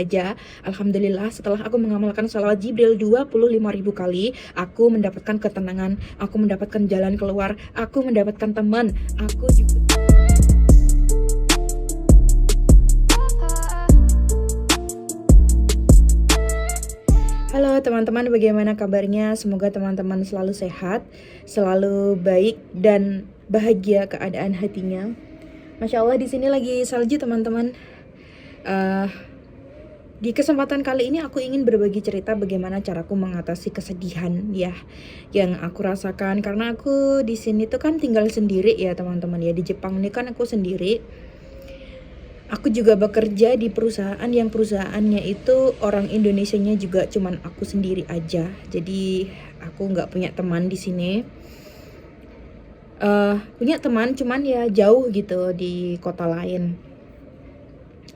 aja. Alhamdulillah setelah aku mengamalkan sholawat Jibril 25.000 kali, aku mendapatkan ketenangan, aku mendapatkan jalan keluar, aku mendapatkan teman, aku juga. Halo teman-teman, bagaimana kabarnya? Semoga teman-teman selalu sehat, selalu baik dan bahagia keadaan hatinya. Masya Allah, di sini lagi salju teman-teman. Di kesempatan kali ini aku ingin berbagi cerita bagaimana caraku mengatasi kesedihan ya yang aku rasakan, karena aku di sini tuh kan tinggal sendiri ya teman-teman ya. Di Jepang ini kan aku sendiri. Aku juga bekerja di perusahaan yang perusahaannya itu orang Indonesianya juga cuman aku sendiri aja. Jadi aku nggak punya teman di sini. Punya teman cuman ya jauh gitu di kota lain.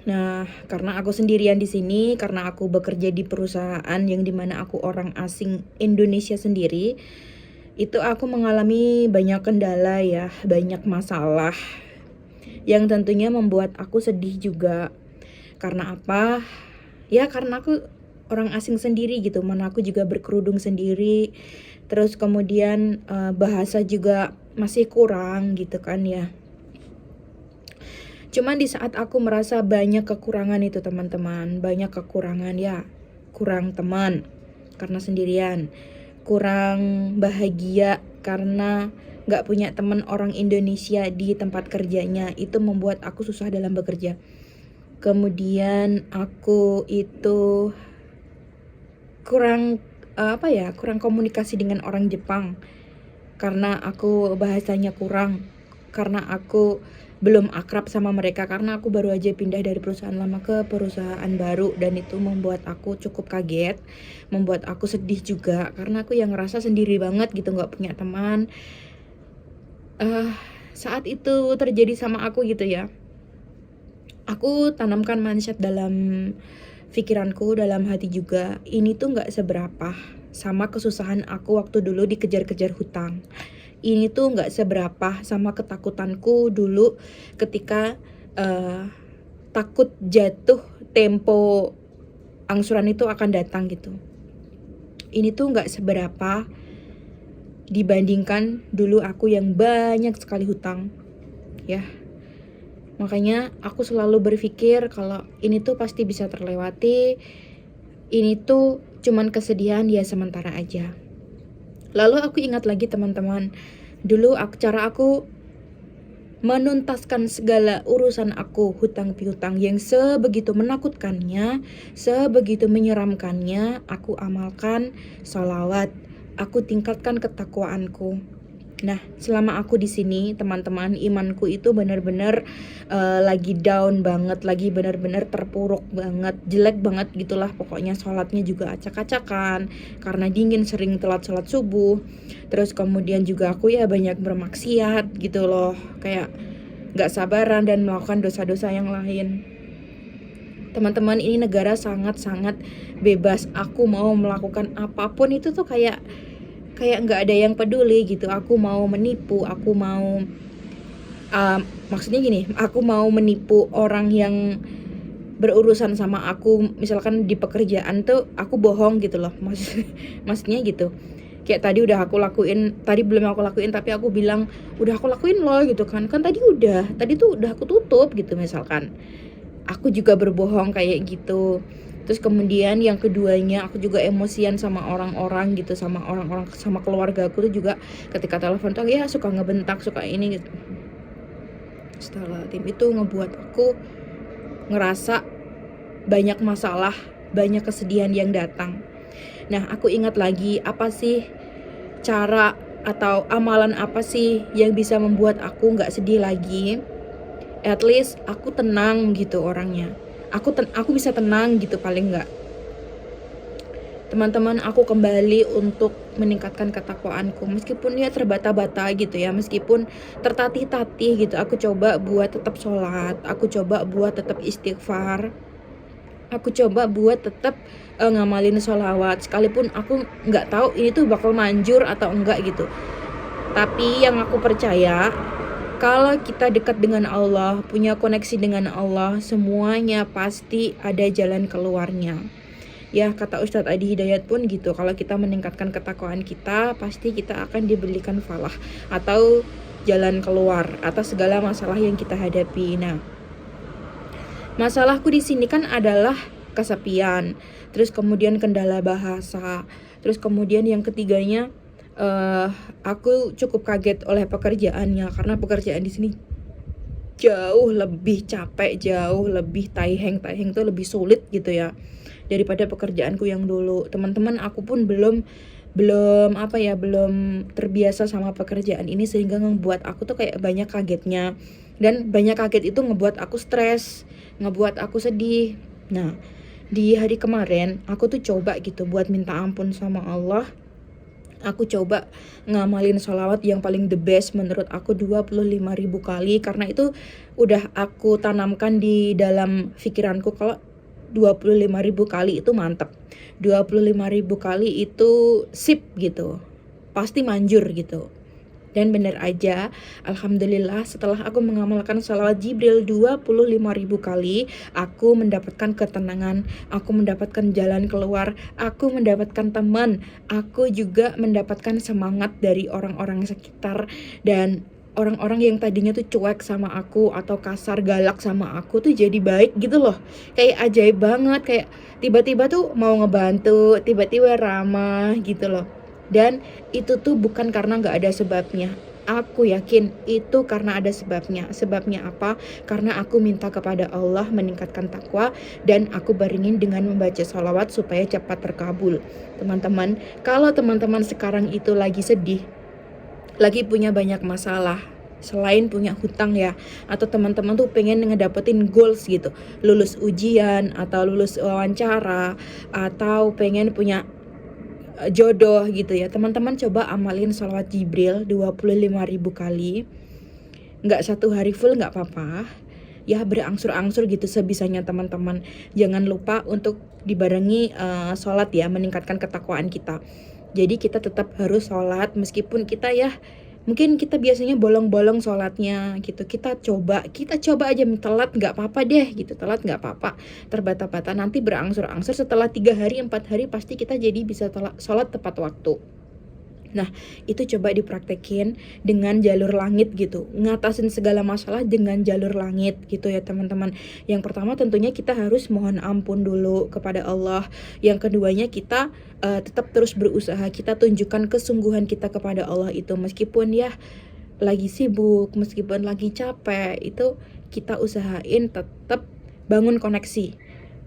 Nah, karena aku sendirian di sini, karena aku bekerja di perusahaan yang dimana aku orang asing Indonesia sendiri, itu aku mengalami banyak kendala ya, banyak masalah yang tentunya membuat aku sedih juga. Karena apa? Ya karena aku orang asing sendiri gitu, mana aku juga berkerudung sendiri. Terus kemudian bahasa juga masih kurang gitu kan ya. Cuman di saat aku merasa banyak kekurangan itu teman-teman, banyak kekurangan ya, kurang teman karena sendirian, kurang bahagia karena gak punya teman orang Indonesia di tempat kerjanya, itu membuat aku susah dalam bekerja. Kemudian aku itu kurang kurang komunikasi dengan orang Jepang karena aku bahasanya kurang, karena aku belum akrab sama mereka, karena aku baru aja pindah dari perusahaan lama ke perusahaan baru, dan itu membuat aku cukup kaget, membuat aku sedih juga karena aku yang ngerasa sendiri banget gitu, nggak punya teman. Saat itu terjadi sama aku gitu ya, aku tanamkan mindset dalam pikiranku, dalam hati juga, ini tuh nggak seberapa sama kesusahan aku waktu dulu dikejar-kejar hutang. Ini tuh nggak seberapa sama ketakutanku dulu ketika takut jatuh tempo angsuran itu akan datang gitu. Ini tuh nggak seberapa dibandingkan dulu aku yang banyak sekali hutang ya. Makanya aku selalu berpikir kalau ini tuh pasti bisa terlewati, ini tuh cuman kesedihan ya sementara aja. Lalu aku ingat lagi teman-teman, dulu cara aku menuntaskan segala urusan aku hutang piutang yang sebegitu menakutkannya, sebegitu menyeramkannya, aku amalkan sholawat, aku tingkatkan ketakwaanku. Nah, selama aku di sini, teman-teman, imanku itu benar-benar lagi down banget, lagi benar-benar terpuruk banget, jelek banget gitulah pokoknya. Sholatnya juga acak-acakan karena dingin, sering telat sholat subuh. Terus kemudian juga aku ya banyak bermaksiat gitu loh, kayak gak sabaran dan melakukan dosa-dosa yang lain. Teman-teman, ini negara sangat-sangat bebas. Aku mau melakukan apapun itu tuh kayak nggak ada yang peduli gitu. Aku mau menipu, aku mau maksudnya gini, aku mau menipu orang yang berurusan sama aku, misalkan di pekerjaan tuh aku bohong gitu loh. Maksudnya gitu, kayak tadi udah aku lakuin, tadi belum aku lakuin tapi aku bilang udah aku lakuin loh gitu kan tadi tuh udah aku tutup gitu misalkan. Aku juga berbohong kayak gitu. Terus kemudian yang keduanya, aku juga emosian sama orang-orang gitu, sama orang-orang, sama keluarga aku tuh juga ketika telepon tuh ya suka ngebentak, suka ini gitu. Setelah tim itu ngebuat aku ngerasa banyak masalah, banyak kesedihan yang datang. Nah, aku ingat lagi apa sih cara atau amalan apa sih yang bisa membuat aku nggak sedih lagi. At least aku tenang gitu orangnya. Aku bisa tenang gitu paling nggak. Teman-teman, aku kembali untuk meningkatkan ketakwaanku, meskipun ya terbata-bata gitu ya, meskipun tertatih-tatih gitu. Aku coba buat tetap sholat, aku coba buat tetap istighfar, aku coba buat tetap ngamalin sholawat, sekalipun aku nggak tahu ini tuh bakal manjur atau enggak gitu. Tapi yang aku percaya, Kalau kita dekat dengan Allah, punya koneksi dengan Allah, semuanya pasti ada jalan keluarnya. Ya, kata Ustadz Adi Hidayat pun gitu, kalau kita meningkatkan ketakwaan kita, pasti kita akan diberikan falah atau jalan keluar atas segala masalah yang kita hadapi. Nah, masalahku di sini kan adalah kesepian, terus kemudian kendala bahasa, terus kemudian yang ketiganya aku cukup kaget oleh pekerjaannya, karena pekerjaan di sini jauh lebih capek, jauh lebih taiheng tuh lebih sulit gitu ya daripada pekerjaanku yang dulu. Teman-teman, aku pun belum terbiasa sama pekerjaan ini, sehingga ngebuat aku tuh kayak banyak kagetnya, dan banyak kaget itu ngebuat aku stres, ngebuat aku sedih. Nah, di hari kemarin aku tuh coba gitu buat minta ampun sama Allah. Aku coba ngamalin sholawat yang paling the best menurut aku 25.000 kali, karena itu udah aku tanamkan di dalam pikiranku kalau 25.000 kali itu mantep, 25.000 kali itu sip gitu, pasti manjur gitu. Dan bener aja, alhamdulillah setelah aku mengamalkan sholawat Jibril 25.000 kali, aku mendapatkan ketenangan, aku mendapatkan jalan keluar, aku mendapatkan teman, aku juga mendapatkan semangat dari orang-orang sekitar, dan orang-orang yang tadinya tuh cuek sama aku atau kasar galak sama aku tuh jadi baik gitu loh. Kayak ajaib banget, kayak tiba-tiba tuh mau ngebantu, tiba-tiba ramah gitu loh. Dan itu tuh bukan karena gak ada sebabnya. Aku yakin itu karena ada sebabnya. Sebabnya apa? Karena aku minta kepada Allah meningkatkan takwa, dan aku baringin dengan membaca sholawat supaya cepat terkabul. Teman-teman, kalau teman-teman sekarang itu lagi sedih, lagi punya banyak masalah, selain punya hutang ya, atau teman-teman tuh pengen ngedapetin goals gitu, lulus ujian atau lulus wawancara, atau pengen punya jodoh gitu ya, teman-teman coba amalin sholawat Jibril 25.000 kali. Nggak satu hari full nggak apa-apa ya, berangsur-angsur gitu sebisanya teman-teman. Jangan lupa untuk dibarengi sholat ya, meningkatkan ketakwaan kita. Jadi kita tetap harus sholat meskipun kita ya mungkin kita biasanya bolong-bolong sholatnya gitu. Kita coba aja telat nggak apa-apa deh gitu, telat nggak apa-apa, terbata-bata, nanti berangsur-angsur setelah 3 hari 4 hari pasti kita jadi bisa sholat tepat waktu. Nah, itu coba dipraktekin dengan jalur langit gitu, ngatasin segala masalah dengan jalur langit gitu ya teman-teman. Yang pertama tentunya kita harus mohon ampun dulu kepada Allah. Yang keduanya kita tetap terus berusaha, kita tunjukkan kesungguhan kita kepada Allah itu, meskipun ya lagi sibuk, meskipun lagi capek, itu kita usahain tetap bangun koneksi.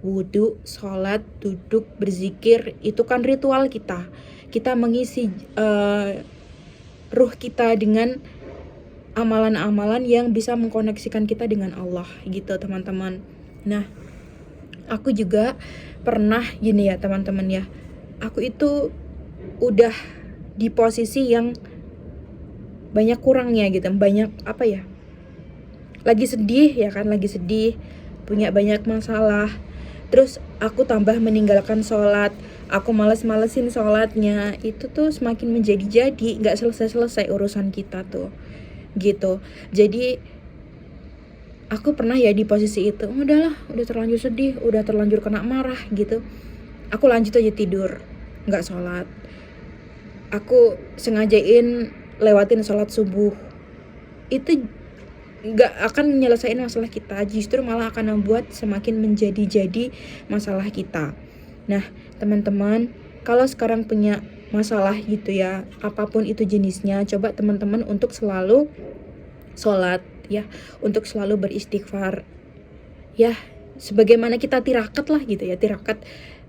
Wudhu, sholat, duduk, berzikir, itu kan ritual kita. Kita mengisi ruh kita dengan amalan-amalan yang bisa mengkoneksikan kita dengan Allah gitu teman-teman. Nah, aku juga pernah gini ya teman-teman ya, aku itu udah di posisi yang banyak kurangnya gitu, banyak apa ya, lagi sedih ya kan, lagi sedih, punya banyak masalah, terus aku tambah meninggalkan sholat, aku males-malesin sholatnya, itu tuh semakin menjadi-jadi, gak selesai-selesai urusan kita tuh gitu. Jadi aku pernah ya di posisi itu, udah terlanjur sedih, udah terlanjur kena marah gitu, aku lanjut aja tidur, gak sholat. Aku sengajain lewatin sholat subuh, itu gak akan menyelesaikan masalah kita, justru malah akan membuat semakin menjadi-jadi masalah kita. Nah teman-teman, kalau sekarang punya masalah gitu ya, apapun itu jenisnya, coba teman-teman untuk selalu sholat ya, untuk selalu beristighfar ya, sebagaimana kita tirakat lah gitu ya, tirakat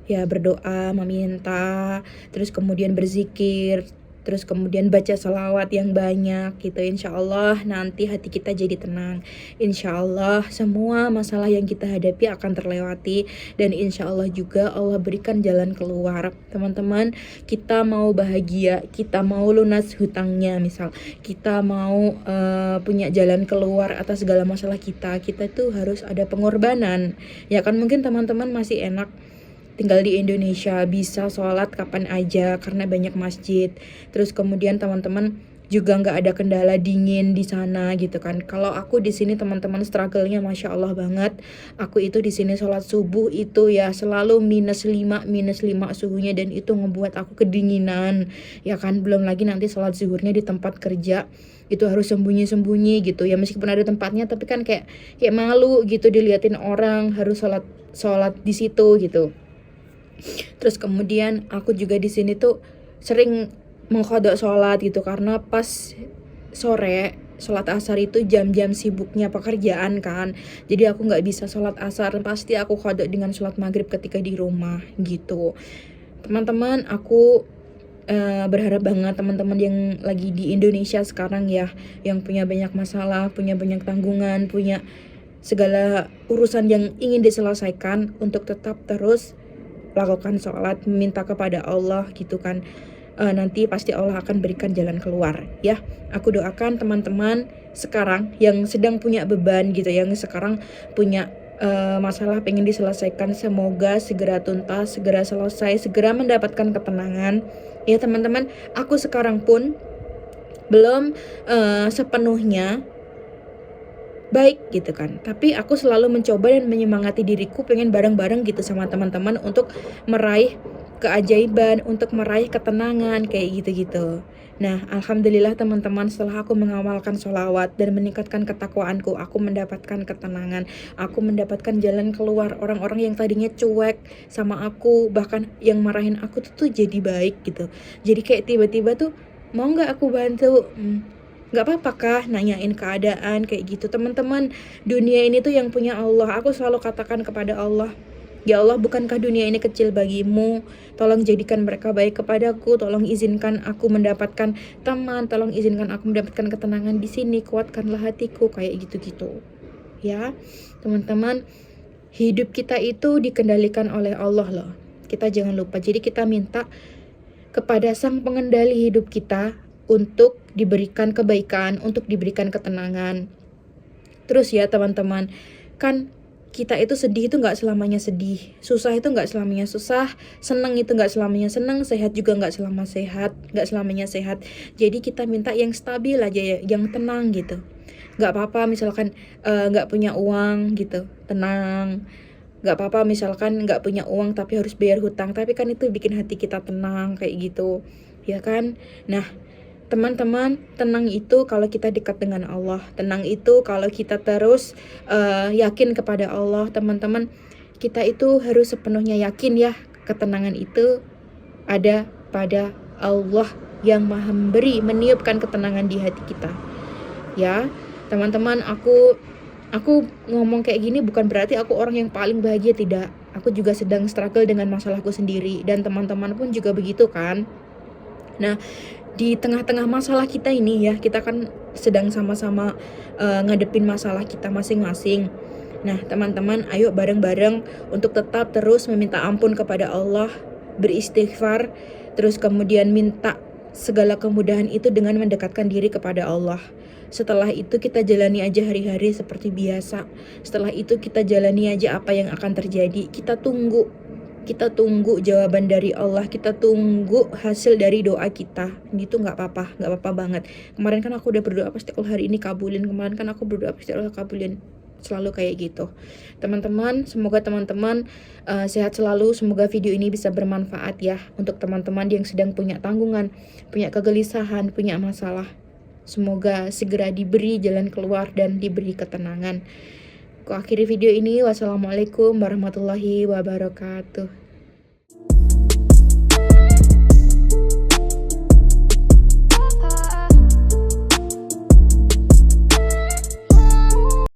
ya, berdoa, meminta, terus kemudian berzikir, terus kemudian baca sholawat yang banyak gitu. Insya Allah nanti hati kita jadi tenang. Insya Allah semua masalah yang kita hadapi akan terlewati, dan insya Allah juga Allah berikan jalan keluar. Teman-teman, kita mau bahagia, kita mau lunas hutangnya, misal kita mau punya jalan keluar atas segala masalah kita tuh harus ada pengorbanan ya kan. Mungkin teman-teman masih enak tinggal di Indonesia, bisa sholat kapan aja karena banyak masjid. Terus kemudian teman-teman juga nggak ada kendala dingin di sana gitu kan. Kalau aku di sini teman-teman struggle-nya masya Allah banget. Aku itu di sini sholat subuh itu ya selalu -5 suhunya, dan itu ngebuat aku kedinginan ya kan. Belum lagi nanti sholat zuhurnya di tempat kerja itu harus sembunyi-sembunyi gitu ya, meskipun ada tempatnya tapi kan kayak malu gitu diliatin orang harus sholat di situ gitu. Terus kemudian aku juga di sini tuh sering mengkodok sholat gitu, karena pas sore sholat asar itu jam-jam sibuknya pekerjaan kan, jadi aku nggak bisa sholat asar, pasti aku kodok dengan sholat maghrib ketika di rumah gitu. Teman-teman, aku berharap banget teman-teman yang lagi di Indonesia sekarang ya, yang punya banyak masalah, punya banyak tanggungan, punya segala urusan yang ingin diselesaikan, untuk tetap terus lakukan sholat, meminta kepada Allah gitu kan. Nanti pasti Allah akan berikan jalan keluar ya. Aku doakan teman-teman sekarang yang sedang punya beban gitu, yang sekarang punya masalah pengen diselesaikan, semoga segera tuntas, segera selesai, segera mendapatkan ketenangan ya teman-teman. Aku sekarang pun belum sepenuhnya baik gitu kan, tapi aku selalu mencoba dan menyemangati diriku pengen bareng-bareng gitu sama teman-teman untuk meraih keajaiban, untuk meraih ketenangan kayak gitu-gitu. Nah, alhamdulillah teman-teman, setelah aku mengamalkan sholawat dan meningkatkan ketakwaanku, aku mendapatkan ketenangan, aku mendapatkan jalan keluar. Orang-orang yang tadinya cuek sama aku, bahkan yang marahin aku tuh jadi baik gitu. Jadi kayak tiba-tiba tuh, mau nggak aku bantu? Nggak apa-apa kah nanyain keadaan kayak gitu. Teman-teman, dunia ini tuh yang punya Allah. Aku selalu katakan kepada Allah, ya Allah, bukankah dunia ini kecil bagimu? Tolong jadikan mereka baik kepadaku, tolong izinkan aku mendapatkan teman, tolong izinkan aku mendapatkan ketenangan di sini, kuatkanlah hatiku, kayak gitu-gitu ya teman-teman. Hidup kita itu dikendalikan oleh Allah loh, kita jangan lupa. Jadi kita minta kepada sang pengendali hidup kita untuk diberikan kebaikan, untuk diberikan ketenangan. Terus ya teman-teman, kan kita itu sedih itu nggak selamanya sedih, susah itu nggak selamanya susah, senang itu nggak selamanya senang, sehat juga nggak selamanya sehat. Jadi kita minta yang stabil aja ya, yang tenang gitu. Nggak apa-apa misalkan nggak punya uang gitu, tenang. Nggak apa-apa misalkan nggak punya uang tapi harus bayar hutang, tapi kan itu bikin hati kita tenang kayak gitu ya kan. Nah teman-teman, tenang itu kalau kita dekat dengan Allah, tenang itu kalau kita terus yakin kepada Allah. Teman-teman, kita itu harus sepenuhnya yakin ya, ketenangan itu ada pada Allah yang maha memberi, meniupkan ketenangan di hati kita ya teman-teman. Aku ngomong kayak gini bukan berarti aku orang yang paling bahagia, tidak. Aku juga sedang struggle dengan masalahku sendiri, dan teman-teman pun juga begitu kan. Nah, di tengah-tengah masalah kita ini ya, kita kan sedang sama-sama ngadepin masalah kita masing-masing. Nah, teman-teman, ayo bareng-bareng untuk tetap terus meminta ampun kepada Allah, beristighfar, terus kemudian minta segala kemudahan itu dengan mendekatkan diri kepada Allah. Setelah itu kita jalani aja hari-hari seperti biasa. Setelah itu kita jalani aja apa yang akan terjadi. Kita tunggu jawaban dari Allah, kita tunggu hasil dari doa kita. Gitu nggak apa-apa banget. Kemarin kan aku udah berdoa pasti Allah hari ini kabulin. Kemarin kan aku berdoa pasti Allah kabulin. Selalu kayak gitu. Teman-teman, semoga teman-teman sehat selalu. Semoga video ini bisa bermanfaat ya untuk teman-teman yang sedang punya tanggungan, punya kegelisahan, punya masalah. Semoga segera diberi jalan keluar dan diberi ketenangan. Aku akhiri video ini. Wassalamualaikum warahmatullahi wabarakatuh.